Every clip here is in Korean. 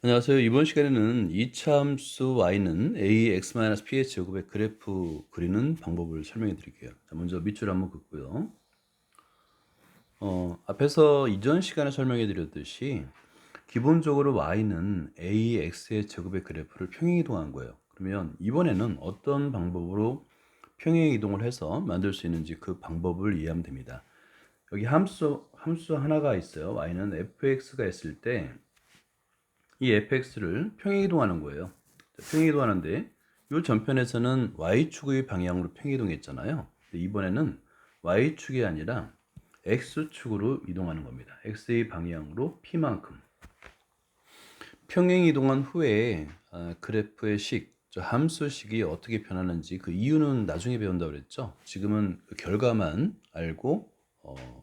안녕하세요. 이번 시간에는 이차 함수 y는 ax-p의 제곱의 그래프 그리는 방법을 설명해 드릴게요. 자, 먼저 밑줄 한번 긋고요. 앞에서 이전 시간에 설명해 드렸듯이 기본적으로 y는 ax의 제곱의 그래프를 평행이동한 거예요. 그러면 이번에는 어떤 방법으로 평행이동을 해서 만들 수 있는지 그 방법을 이해하면 됩니다. 여기 함수 하나가 있어요. y는 fx가 있을 때 이 fx를 평행이동하는 거예요. 평행이동하는데 이 전편에서는 y축의 방향으로 평행이동했잖아요. 이번에는 y축이 아니라 x축으로 이동하는 겁니다. x의 방향으로 p만큼. 평행이동한 후에 그래프의 저 함수식이 어떻게 변하는지 그 이유는 나중에 배운다고 그랬죠. 지금은 그 결과만 알고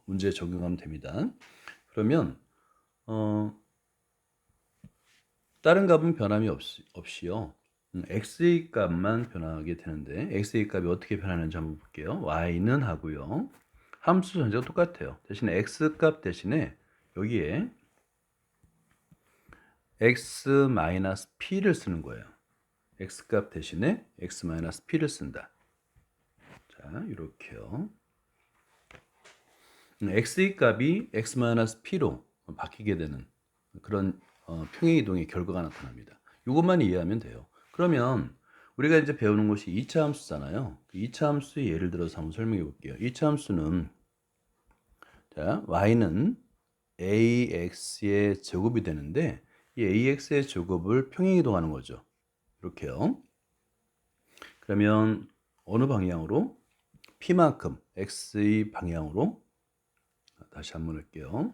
문제에 적용하면 됩니다. 그러면 어, 다른 값은 변함이 없이요. x의 값만 변하게 되는데 x의 값이 어떻게 변하는지 한번 볼게요. y는 하고요. 함수 전체가 똑같아요. 대신에 x 값 대신에 여기에 x-p를 쓰는 거예요. x 값 대신에 x-p를 쓴다. 자, 이렇게요. x의 값이 x-p로 바뀌게 되는 그런 평행이동의 결과가 나타납니다. 이것만 이해하면 돼요. 그러면 우리가 이제 배우는 것이 2차 함수잖아요. 2차 함수의 예를 들어서 한번 설명해 볼게요. 2차 함수는 자, y는 ax의 제곱이 되는데 이 ax의 제곱을 평행이동하는 거죠. 이렇게요. 그러면 어느 방향으로? p만큼 x의 방향으로 다시 한번 할게요.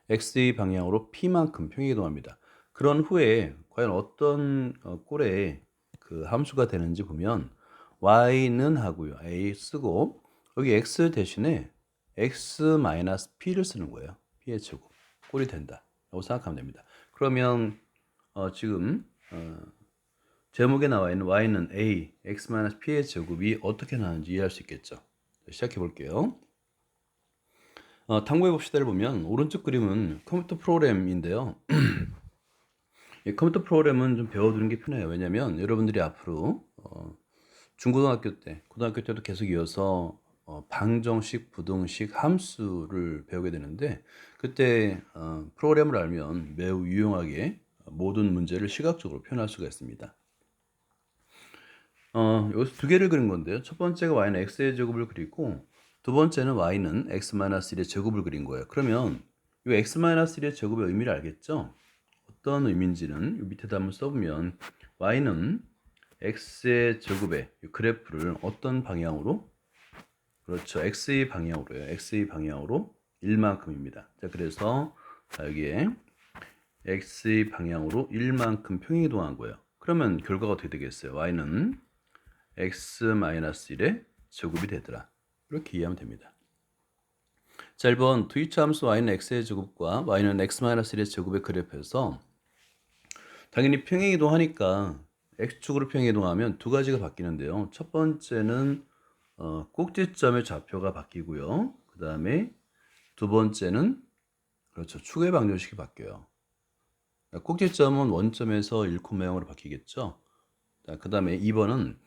x의 방향으로 p만큼 평행이동합니다. 그런 후에 과연 어떤 꼴의 그 함수가 되는지 보면 y는 하고요. a 쓰고 여기 x 대신에 x-p를 쓰는 거예요. p의 제곱. 꼴이 된다. 라고 생각하면 됩니다. 그러면 지금 제목에 나와 있는 y는 a, x-p의 제곱이 어떻게 나오는지 이해할 수 있겠죠. 시작해 볼게요. 탐구해 봅시다를 보면 오른쪽 그림은 컴퓨터 프로그램인데요. 이 컴퓨터 프로그램은 좀 배워두는 게 편해요. 왜냐면 여러분들이 앞으로 중고등학교 때, 고등학교 때도 계속 이어서 방정식, 부등식, 함수를 배우게 되는데 그때 프로그램을 알면 매우 유용하게 모든 문제를 시각적으로 표현할 수가 있습니다. 여기서 두 개를 그린 건데요. 첫 번째가 y는 x의 제곱을 그리고 두 번째는 y는 x-1의 제곱을 그린 거예요. 그러면 이 x-1의 제곱의 의미를 알겠죠? 어떤 의미인지는 이 밑에다 한번 써보면 y는 x의 제곱의 그래프를 어떤 방향으로? 그렇죠. x의 방향으로요. x의 방향으로 1만큼입니다. 자, 그래서 여기에 x의 방향으로 1만큼 평행이동한 거예요. 그러면 결과가 어떻게 되겠어요? y는 x-1의 제곱이 되더라. 이렇게 이해하면 됩니다. 자, 1번 두이차 함수 y는 x의 제곱과 y는 x-1의 제곱의 그래프에서 당연히 평행이동하니까 x축으로 평행이동하면 두 가지가 바뀌는데요. 첫 번째는 꼭지점의 좌표가 바뀌고요. 그 다음에 두 번째는 그렇죠. 축의 방정식이 바뀌어요. 꼭지점은 원점에서 1,0으로 바뀌겠죠. 그 다음에 2번은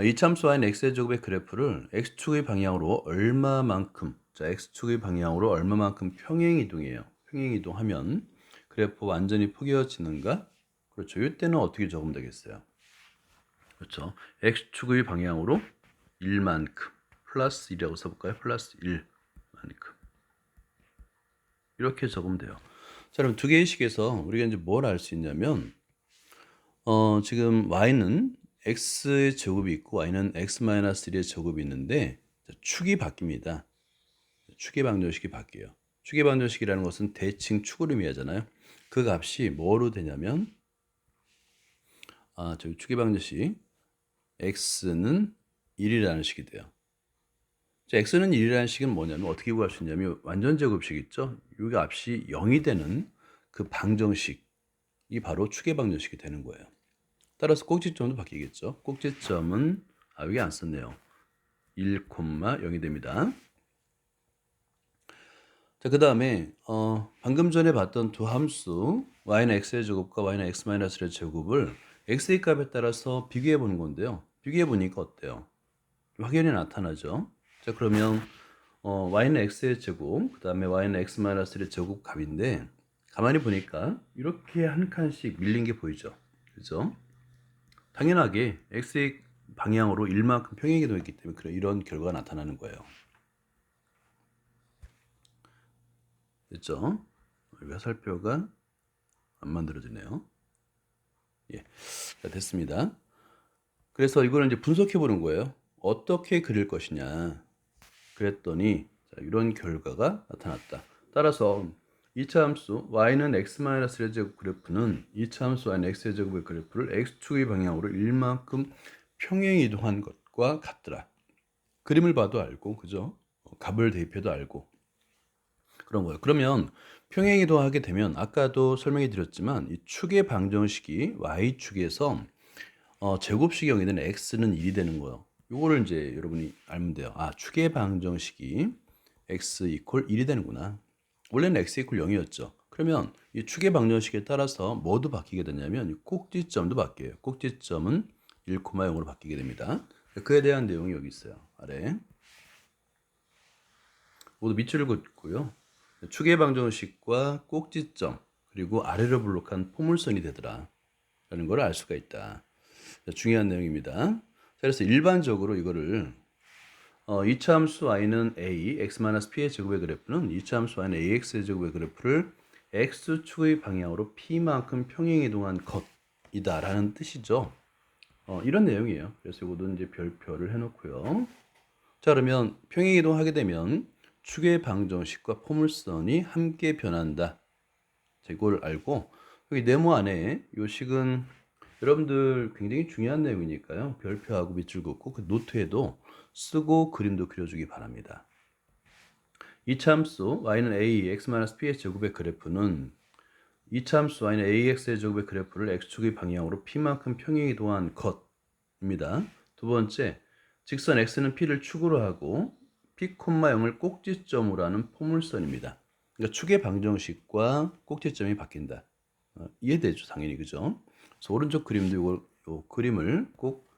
이참수 y는 x의 제곱의 그래프를 x축의 방향으로 얼마만큼 자 x축의 방향으로 얼마만큼 평행이동해요. 평행이동하면 그래프 완전히 포개어지는가? 그렇죠. 이때는 어떻게 적으면 되겠어요? 그렇죠. x축의 방향으로 1만큼 플러스 1이라고 써볼까요? 플러스 1만큼 이렇게 적으면 돼요. 자, 그럼 두 개의 식에서 우리가 이제 뭘 알 수 있냐면 지금 y는 x의 제곱이 있고 y는 x-1의 제곱이 있는데 축이 바뀝니다. 축의 방정식이 바뀌어요. 축의 방정식이라는 것은 대칭 축을 의미하잖아요. 그 값이 뭐로 되냐면 저기 축의 방정식 x는 1이라는 식이 돼요. 자, x는 1이라는 식은 뭐냐면 어떻게 구할 수 있냐면 완전 제곱식 있죠? 이 값이 0이 되는 그 방정식이 바로 축의 방정식이 되는 거예요. 따라서 꼭지점도 바뀌겠죠. 꼭지점은 여기 안 썼네요. 1,0이 됩니다. 자, 그 다음에 방금 전에 봤던 두 함수 y는 x의 제곱과 y는 x-1의 제곱을 x의 값에 따라서 비교해 보는 건데요. 비교해 보니까 어때요? 확연히 나타나죠. 자, 그러면 y는 x의 제곱, 그 다음에 y는 x-1의 제곱 값인데 가만히 보니까 이렇게 한 칸씩 밀린 게 보이죠. 그죠? 당연하게 x의 방향으로 1만큼 평행이동했기 때문에 이런 결과가 나타나는 거예요. 됐죠? 화살표가 안 만들어지네요. 예, 자, 됐습니다. 그래서 이거를 이제 분석해 보는 거예요. 어떻게 그릴 것이냐. 그랬더니 자, 이런 결과가 나타났다. 따라서 2차 함수 y는 x-1의 제곱 그래프는 2차 함수 y는 x의 제곱의 그래프를 x축의 방향으로 1만큼 평행 이동한 것과 같더라. 그림을 봐도 알고, 그죠? 값을 대입해도 알고 그런 거예요. 그러면 평행 이동하게 되면 아까도 설명해 드렸지만 이 축의 방정식이 y축에서 제곱식이 0이 되는 x는 1이 되는 거예요. 요거를 이제 여러분이 알면 돼요. 아, 축의 방정식이 x 이퀄 1이 되는구나. 원래는 x 이퀄 0이었죠. 그러면 이 축의 방정식에 따라서 뭐도 바뀌게 되냐면 이 꼭지점도 바뀌어요. 꼭지점은 1,0으로 바뀌게 됩니다. 그에 대한 내용이 여기 있어요. 아래. 모두 밑줄을 긋고요. 축의 방정식과 꼭지점 그리고 아래로 블록한 포물선이 되더라 라는 걸 알 수가 있다. 중요한 내용입니다. 그래서 일반적으로 이거를 2차 함수 y는 a, x-p의 제곱의 그래프는 2차 함수 y는 ax의 제곱의 그래프를 x축의 방향으로 p만큼 평행 이동한 것이다 라는 뜻이죠. 이런 내용이에요. 그래서 이것도 이제 별표를 해놓고요. 자, 그러면 평행 이동하게 되면 축의 방정식과 포물선이 함께 변한다. 자, 이걸 알고 여기 네모 안에 이 식은 여러분들 굉장히 중요한 내용이니까요. 별표하고 밑줄 긋고 그 노트에도 쓰고 그림도 그려주기 바랍니다. 이차 함수 y는 a, x-p의 제곱의 그래프는 이차 함수 y는 ax의 제곱의 그래프를 x축의 방향으로 p만큼 평행 이동한 것입니다. 두 번째, 직선 x는 p를 축으로 하고 p, 0을 꼭지점으로 하는 포물선입니다. 그러니까 축의 방정식과 꼭지점이 바뀐다. 이해되죠? 당연히 그죠? 그래서 오른쪽 그림도 요 그림을 꼭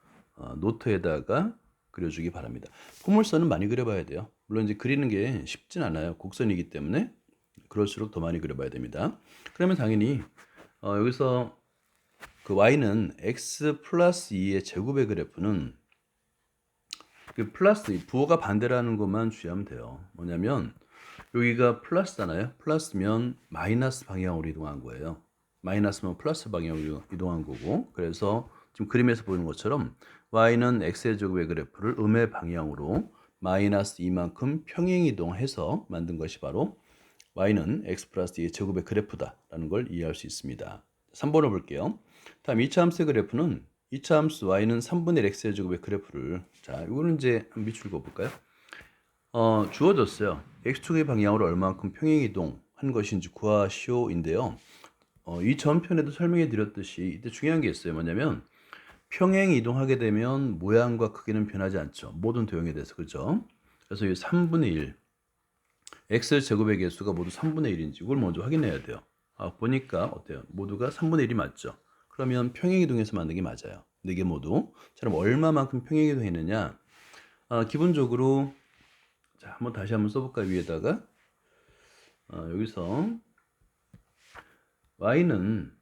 노트에다가 그려주기 바랍니다. 포물선은 많이 그려봐야 돼요. 물론 이제 그리는 게 쉽진 않아요. 곡선이기 때문에 그럴수록 더 많이 그려봐야 됩니다. 그러면 당연히 여기서 그 y는 x 플러스 2의 제곱의 그래프는 그 플러스 부호가 반대라는 것만 주의하면 돼요. 뭐냐면 여기가 플러스잖아요. 플러스면 마이너스 방향으로 이동한 거예요. 마이너스면 플러스 방향으로 이동한 거고, 그래서 지금 그림에서 보이는 것처럼 y는 x의 제곱의 그래프를 음의 방향으로 마이너스 2만큼 평행 이동해서 만든 것이 바로 y는 x 플러스 2의 제곱의 그래프다라는 걸 이해할 수 있습니다. 3번을 볼게요. 다음 2차 함수의 그래프는 2차 함수 y는 3분의 x의 제곱의 그래프를 자, 이거는 이제 한번 밑줄 그어볼까요? 주어졌어요. x축의 방향으로 얼마만큼 평행 이동한 것인지 구하시오인데요. 이 전편에도 설명해 드렸듯이 이때 중요한 게 있어요. 뭐냐면 평행 이동하게 되면 모양과 크기는 변하지 않죠. 모든 도형에 대해서 그죠? 그래서 이 3분의 1 x 제곱의 개수가 모두 3분의 1인지 이걸 먼저 확인해야 돼요. 보니까 어때요? 모두가 3분의 1이 맞죠? 그러면 평행 이동해서 만든 게 맞아요. 4개 모두. 자, 그럼 얼마만큼 평행 이동했느냐? 기본적으로 자, 한번 다시 한번 써볼까요? 위에다가 여기서 y는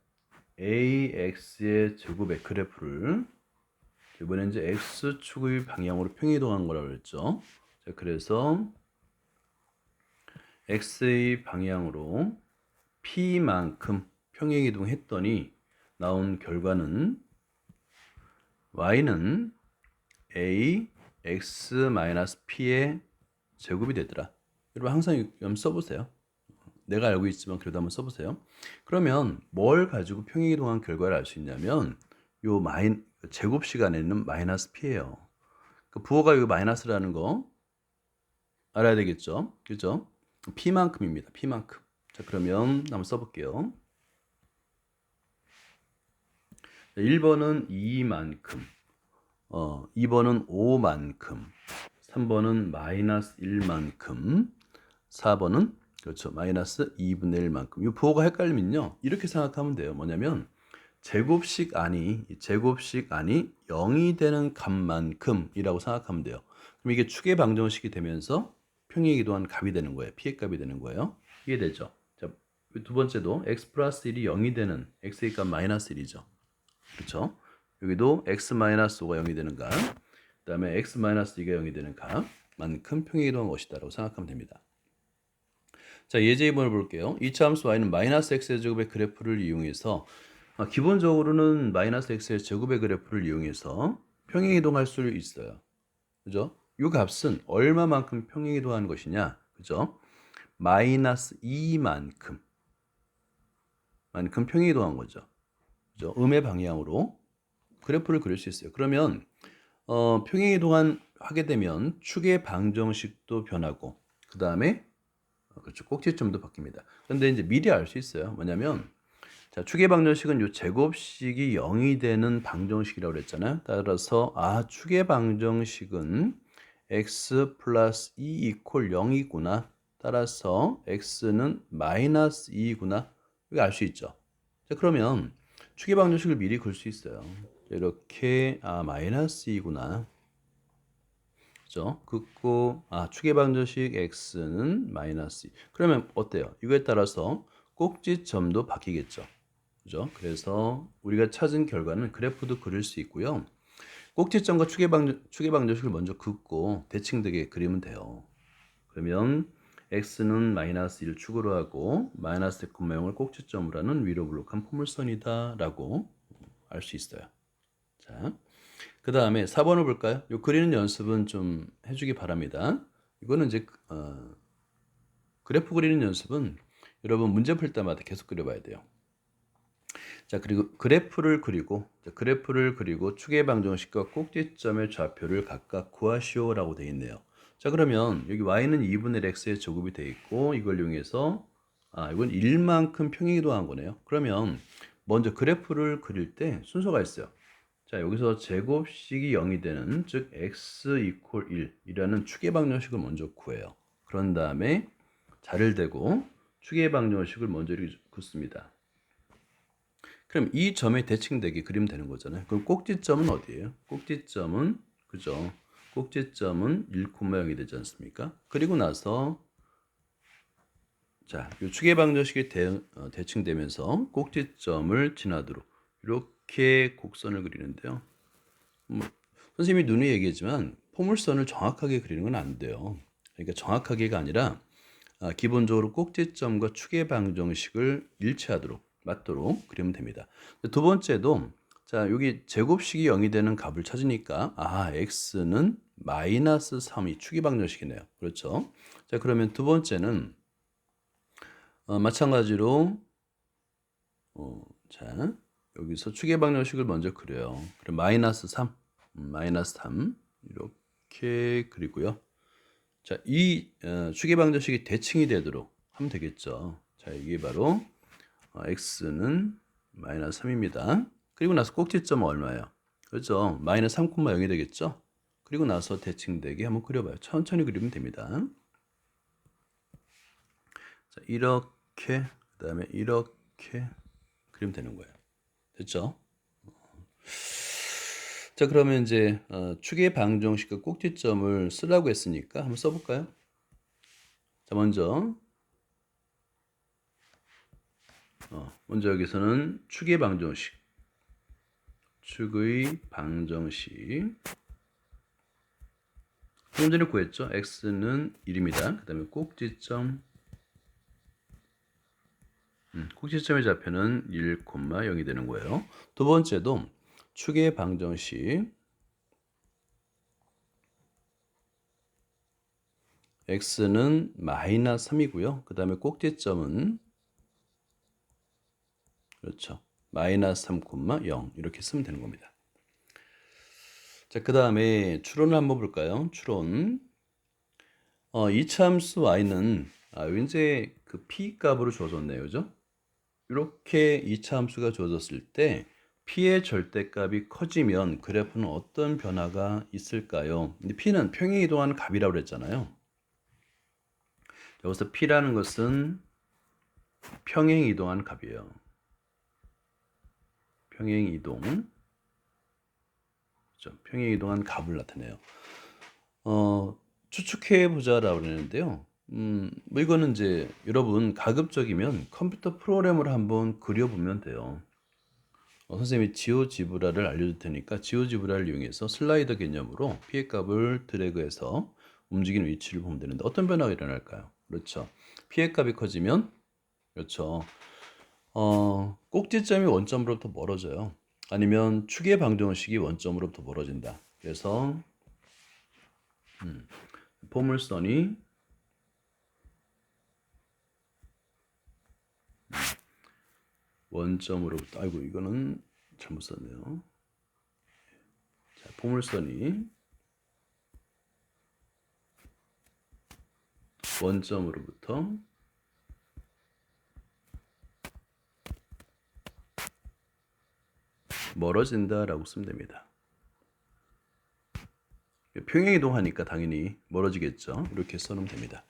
ax의 제곱의 그래프를 이번엔 이제 x축의 방향으로 평행이동한 거라고 했죠. 자, 그래서 x의 방향으로 p만큼 평행이동했더니 나온 결과는 y는 a x-p의 제곱이 되더라. 여러분 항상 한번 써보세요. 내가 알고 있지만 그래도 한번 써보세요. 그러면 뭘 가지고 평행이동한 결과를 알 수 있냐면 요 제곱 시간에는 마이너스 p예요. 그 부호가 요 마이너스라는 거 알아야 되겠죠? 그죠? p만큼입니다. p만큼. 자, 그러면 한번 써볼게요. 1번은 2만큼, 2번은 5만큼, 3번은 마이너스 1만큼, 4번은 그렇죠. 마이너스 2분의 1만큼. 이 부호가 헷갈리면요. 이렇게 생각하면 돼요. 뭐냐면 제곱식 안이 0이 되는 값만큼이라고 생각하면 돼요. 그럼 이게 축의 방정식이 되면서 평행이동한 값이 되는 거예요. 피의 값이 되는 거예요. 이해되죠? 자, 두 번째도 x 플러스 1이 0이 되는 x의 값 마이너스 1이죠. 그렇죠? 여기도 x 마이너스 5가 0이 되는 값, 그 다음에 x 마이너스 2가 0이 되는 값만큼 평행이동한 것이다라고 생각하면 됩니다. 자, 예제 2번을 볼게요. 이차함수 y는 마이너스 x의 제곱의 그래프를 이용해서 기본적으로는 마이너스 x의 제곱의 그래프를 이용해서 평행이동할 수 있어요. 그죠? 이 값은 얼마만큼 평행이동하는 것이냐? 그죠? 마이너스 2만큼 평행이동한 거죠. 그죠? 음의 방향으로 그래프를 그릴 수 있어요. 그러면 평행이동한 하게 되면 축의 방정식도 변하고 그 다음에 그렇죠. 꼭지점도 바뀝니다. 그런데 이제 미리 알 수 있어요. 뭐냐면 자, 축의 방정식은 요 제곱식이 0이 되는 방정식이라고 그랬잖아요. 따라서 축의 방정식은 x 플러스 2 이퀄 0이구나. 따라서 x는 마이너스 2구나. 이거 알 수 있죠. 자, 그러면 축의 방정식을 미리 그릴 수 있어요. 이렇게 마이너스 2구나. 그죠? 긋고 축의 방정식 x는 마이너스 2. 그러면 어때요? 이거에 따라서 꼭지점도 바뀌겠죠. 그죠? 그래서 우리가 찾은 결과는 그래프도 그릴 수 있고요. 꼭지점과 축의 방정식을 먼저 긋고 대칭되게 그리면 돼요. 그러면 x는 마이너스 1을 축으로 하고 마이너스 0을 꼭지점으로 하는 위로 블록한 포물선이다 라고 알 수 있어요. 자, 그 다음에 4번을 볼까요? 요 그리는 연습은 좀 해주기 바랍니다. 이거는 이제 그래프 그리는 연습은 여러분 문제 풀 때마다 계속 그려봐야 돼요. 자, 그리고 그래프를 그리고 축의 방정식과 꼭지점의 좌표를 각각 구하시오라고 되어 있네요. 자, 그러면 여기 y는 2분의 x의 제곱이 되어 있고 이걸 이용해서 이건 1만큼 평행이동한 거네요. 그러면 먼저 그래프를 그릴 때 순서가 있어요. 자, 여기서 제곱식이 0이 되는 즉 x 이퀄 1이라는 축의 방정식을 먼저 구해요. 그런 다음에 자를 대고 축의 방정식을 먼저 이렇게 긋습니다. 그럼 이 점의 대칭되기 그리면 되는 거잖아요. 그럼 꼭지점은 어디예요? 꼭지점은 그죠? 꼭지점은 1,0이 되지 않습니까? 그리고 나서 자, 이 축의 방정식이 대칭되면서 꼭지점을 지나도록 이렇게 곡선을 그리는데요. 선생님이 누누이 얘기했지만 포물선을 정확하게 그리는 건 안 돼요. 그러니까 정확하게가 아니라 기본적으로 꼭지점과 축의 방정식을 맞도록 그리면 됩니다. 두 번째도 자, 여기 제곱식이 0이 되는 값을 찾으니까 x는 마이너스 3이 축의 방정식이네요. 그렇죠? 자, 그러면 두 번째는 마찬가지로 자, 여기서 축의 방정식을 먼저 그려요. 그럼 마이너스 3 이렇게 그리고요. 자, 이 축의 방정식이 대칭이 되도록 하면 되겠죠. 자, 이게 바로 x는 마이너스 3입니다. 그리고 나서 꼭지점은 얼마예요? 그렇죠. 마이너스 3,0이 되겠죠. 그리고 나서 대칭되게 한번 그려봐요. 천천히 그리면 됩니다. 자, 이렇게 그 다음에 이렇게 그리면 되는 거예요. 됐죠? 자, 그러면 이제 축의 방정식과 꼭지점을 쓰라고 했으니까 한번 써볼까요? 자, 먼저 여기서는 축의 방정식 조금 전에 구했죠? x는 1입니다. 그 다음에 꼭지점의 좌표는 1,0이 되는 거예요. 두 번째도 축의 방정식 x는 마이너스 3이고요. 그 다음에 꼭지점은 그렇죠. 마이너스 3,0 이렇게 쓰면 되는 겁니다. 자, 그 다음에 추론을 한번 볼까요? 추론. 이차함수 y는 왠지 그 p 값으로 주어졌네요. 그죠? 이렇게 이차함수가 주어졌을 때 p의 절대값이 커지면 그래프는 어떤 변화가 있을까요? 근데 p는 평행이동하는 값이라고 그랬잖아요. 여기서 P라는 것은 평행 이동한 값이에요. 평행 이동. 그렇죠? 평행 이동한 값을 나타내요. 추측해 보자라고 그러는데요. 뭐 이거는 이제 여러분 가급적이면 컴퓨터 프로그램을 한번 그려보면 돼요. 선생님이 지오지브라를 알려줄 테니까 지오지브라를 이용해서 슬라이더 개념으로 P의 값을 드래그해서 움직이는 위치를 보면 되는데 어떤 변화가 일어날까요? 그렇죠. P의 값이 커지면 그렇죠. 꼭지점이 원점으로부터 멀어져요. 아니면 축의 방정식이 원점으로부터 멀어진다. 그래서 포물선이 원점으로부터 아이고 이거는 잘못 썼네요. 자, 포물선이 원점으로부터 멀어진다라고 쓰면 됩니다. 평행 이동하니까 당연히 멀어지겠죠. 이렇게 써놓으면 됩니다.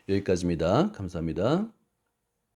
여기까지입니다. 감사합니다.